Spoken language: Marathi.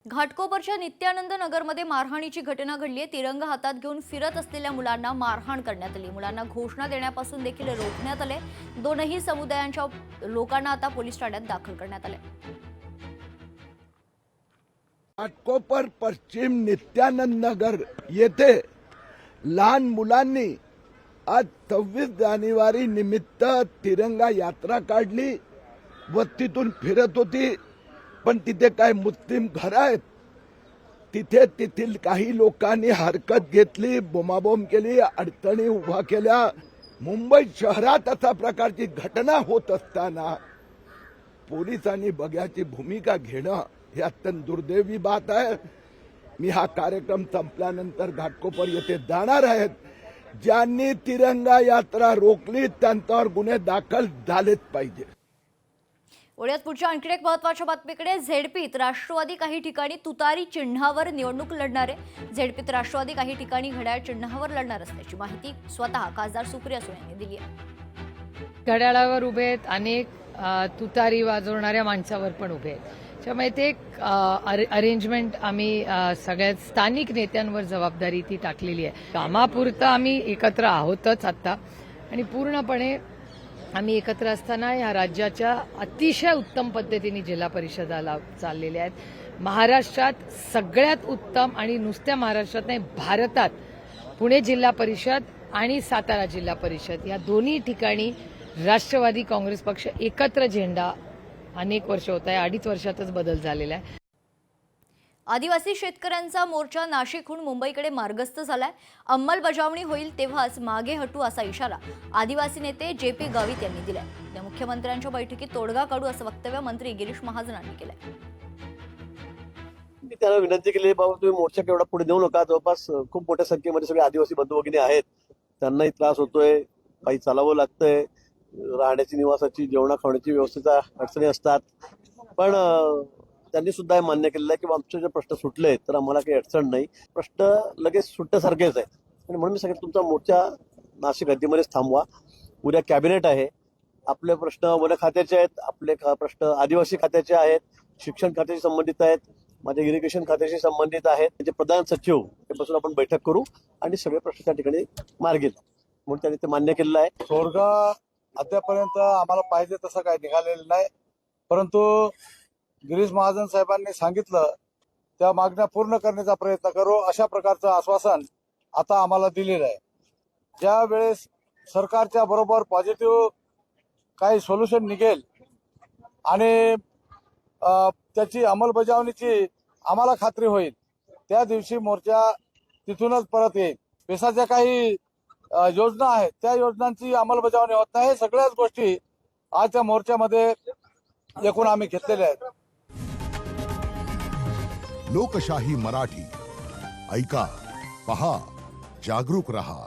घाटकोपरच्या नित्यानंद नगरमध्ये मारहाणीची घटना घडली आहे। तिरंगा हातात घेऊन फिरत असलेल्या मुलांना मारहाण करण्यात आली। मुलांना घोषणा देण्यापासून देखील रोखण्यात आले। दोनही समुदायांच्या लोकांना आता पोलीस ठाण्यात दाखल करण्यात आले। घाटकोपर पश्चिम नित्यानंद नगर येथे लहान मुलांनी आज 26 जानेवारी निमित्त तिरंगा यात्रा काढली व तिथून फिरत होती। पण तिथे काय मुस्लिम घर आहेत, तिथे तेथील काही लोकांनी हरकत घेतली, बोंबाबोंब केली, अडचणी उभा केल्या। मुंबई शहरात अशा प्रकारची घटना होत असताना पोलिसांनी बघ्याची भूमिका घेणं ही अत्यंत दुर्दैवी बात आहे। मी हा कार्यक्रम संपल्यानंतर घाटकोपर येथे जाणार आहेत। ज्यांनी तिरंगा यात्रा रोखली त्यांच्यावर गुन्हे दाखल झालेच पाहिजे। वळूयात पुढच्या आणखी एक महत्त्वाच्या बातमीकडे। झेडपीत राष्ट्रवादी काही ठिकाणी तुतारी चिन्हावर निवडणूक लढणार आहे। झेडपीत राष्ट्रवादी काही ठिकाणी घड्याळ चिन्हावर लढणार असल्याची माहिती स्वतः खासदार सुप्रिया सुळे यांनी दिली आहे। घड्याळावर उभे आहेत, अनेक तुतारी वाजवणाऱ्या माणसावर पण उभे आहेत। त्यामुळे ते एक अरेंजमेंट आम्ही सगळ्या स्थानिक नेत्यांवर जबाबदारी ती टाकलेली आहे। कामापुरतं आम्ही एकत्र आहोतच आता, आणि पूर्णपणे आम्ही एकत्र असताना या राज्याच्या अतिशय उत्तम पद्धतीने जिल्हा परिषदाला चाललेल्या आहेत। महाराष्ट्रात सगळ्यात उत्तम, आणि नुसत्या महाराष्ट्रात नाही भारतात, पुणे जिल्हा परिषद आणि सातारा जिल्हा परिषद या दोन्ही ठिकाणी राष्ट्रवादी काँग्रेस पक्ष एकत्र झेंडा अनेक वर्ष होत आहे। 2.5 वर्षातच बदल झालेला आहे। आदिवासी शेतकऱ्यांचा मोर्चा नाशिकहून मुंबईकडे मार्गस्थ झालाय। अंमलबजावणी होईल तेव्हाच मागे हटू असा इशारा आदिवासी नेते जेपी गावित यांनी दिलाय। त्या मुख्यमंत्र्यांच्या बैठकीत तोडगा काढू असं वक्तव्य मंत्री गिरीश महाजनांनी केलंय। मी त्याला विनंती केली, बाबा तुम्ही मोर्चा केवढा पुढे नेऊ नका। जवळपास खूप मोठ्या संख्येमध्ये सगळे आदिवासी बंधू भगिनी आहेत, त्यांनाही त्रास होतोय, काही चालावं लागतंय, राहण्याची, निवासाची, जेवणा खाण्याची व्यवस्थेचा अडचणी असतात। पण त्यांनी सुद्धा हे मान्य केलेलं आहे की आमचे जे प्रश्न सुटले तर आम्हाला काही अडचण नाही, प्रश्न लगेच सुटण्यासारखेच आहे। आणि म्हणून मी सांगितलं तुमचा मोर्चा नाशिक हद्दीमध्येच थांबवा। उद्या कॅबिनेट आहे, आपले प्रश्न वन खात्याचे आहेत, आपले प्रश्न आदिवासी खात्याचे आहेत, शिक्षण खात्याशी संबंधित आहेत, माझ्या इरिगेशन खात्याशी संबंधित आहेत। त्याचे प्रधान सचिव त्यापासून आपण बैठक करू आणि सगळे प्रश्न त्या ठिकाणी मार्गी लावू म्हणून त्यांनी ते मान्य केलेलं आहे। तोडगा अद्यापर्यंत आम्हाला पाहिजे तसं काही निघालेलं नाही, परंतु गिरीश महाजन साहेबांनी सांगितलं त्या मागण्या पूर्ण करण्याचा प्रयत्न करू अशा प्रकारचं आश्वासन आता आम्हाला दिलेलं आहे। ज्या वेळेस सरकारच्या बरोबर पॉझिटिव्ह काही सोल्युशन निघेल आणि त्याची अंमलबजावणीची आम्हाला खात्री होईल, त्या दिवशी मोर्चा तिथूनच परत येईल। पेशाच्या काही योजना आहेत त्या योजनांची अंमलबजावणी होत नाही, सगळ्याच गोष्टी आजच्या मोर्चामध्ये एकूण आम्ही घेतलेल्या आहेत। लोकशाही मराठी ऐका, पहा, जागरूक रहा।